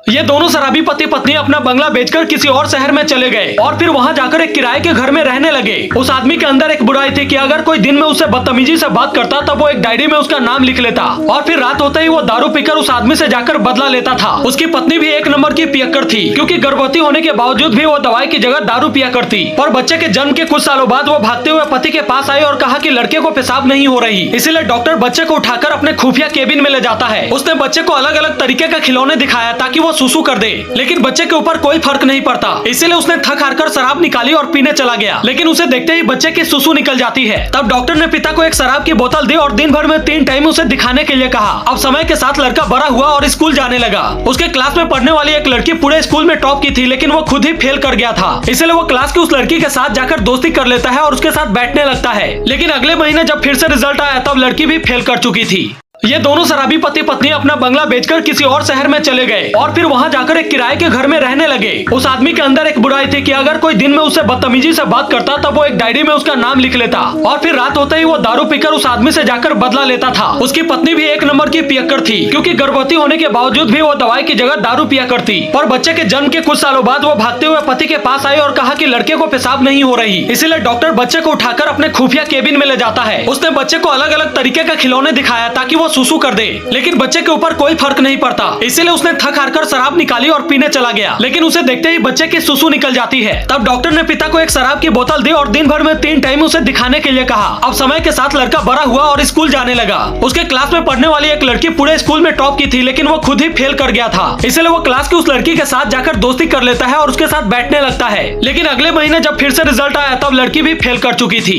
ये दोनों शराबी पति पत्नी अपना बंगला बेचकर किसी और शहर में चले गए और फिर वहाँ जाकर एक किराए के घर में रहने लगे। उस आदमी के अंदर एक बुराई थी कि अगर कोई दिन में उससे बदतमीजी से बात करता तब वो एक डायरी में उसका नाम लिख लेता और फिर रात होते ही वो दारू पीकर उस आदमी से जाकर बदला लेता था। उसकी पत्नी भी एक नंबर की पियक्कड़ थी, क्योंकि गर्भवती होने के बावजूद भी वो दवाई की जगह दारू पिया करती। पर बच्चे के जन्म के कुछ सालों बाद वो भागते हुए पति के पास आई और कहा कि लड़के को पेशाब नहीं हो रही, इसीलिए डॉक्टर बच्चे को उठाकर अपने खुफिया केबिन में ले जाता है। उसने बच्चे को अलग अलग तरीके का खिलौने दिखाया ताकि वो सुसु कर दे, लेकिन बच्चे के ऊपर कोई फर्क नहीं पड़ता। इसीलिए उसने थक हार कर शराब निकाली और पीने चला गया, लेकिन उसे देखते ही बच्चे की सुसु निकल जाती है। तब डॉक्टर ने पिता को एक शराब की बोतल दी और दिन भर में 3 टाइम उसे दिखाने के लिए कहा। अब समय के साथ लड़का बड़ा हुआ और स्कूल जाने लगा। उसके क्लास में पढ़ने वाली एक लड़की पूरे स्कूल में टॉप की थी, लेकिन वो खुद ही फेल कर गया था। इसलिए वो क्लास की उस लड़की के साथ जाकर दोस्ती कर लेता है और उसके साथ बैठने लगता है। लेकिन अगले महीने जब फिर से रिजल्ट आया तब लड़की भी फेल कर चुकी थी। ये दोनों शराबी पति पत्नी अपना बंगला बेचकर किसी और शहर में चले गए और फिर वहाँ जाकर एक किराए के घर में रहने लगे। उस आदमी के अंदर एक बुराई थी कि अगर कोई दिन में उससे बदतमीजी से बात करता तब वो एक डायरी में उसका नाम लिख लेता और फिर रात होते ही वो दारू पीकर उस आदमी से जाकर बदला लेता था। उसकी पत्नी भी एक नंबर की पियक्कड़ थी, क्योंकि गर्भवती होने के बावजूद भी वो दवाई की जगह दारू पिया करती। पर बच्चे के जन्म के कुछ सालों बाद वो भागते हुए पति के पास आई और कहा कि लड़के को पेशाब नहीं हो रही, इसीलिए डॉक्टर बच्चे को उठाकर अपने खुफिया केबिन में ले जाता है। उसने बच्चे को अलग अलग तरीके का खिलौने दिखाया ताकि वो सुसु कर दे, लेकिन बच्चे के ऊपर कोई फर्क नहीं पड़ता। इसीलिए उसने थक हार कर शराब निकाली और पीने चला गया, लेकिन उसे देखते ही बच्चे की सुसु निकल जाती है। तब डॉक्टर ने पिता को एक शराब की बोतल दी और दिन भर में 3 टाइम उसे दिखाने के लिए कहा। अब समय के साथ लड़का बड़ा हुआ और स्कूल जाने लगा। उसके क्लास में पढ़ने वाली एक लड़की पूरे स्कूल में टॉप की थी, लेकिन वो खुद ही फेल कर गया था। इसलिए वो क्लास की उस लड़की के साथ जाकर दोस्ती कर लेता है और उसके साथ बैठने लगता है। लेकिन अगले महीने जब फिर से रिजल्ट आया तब लड़की भी फेल कर चुकी थी।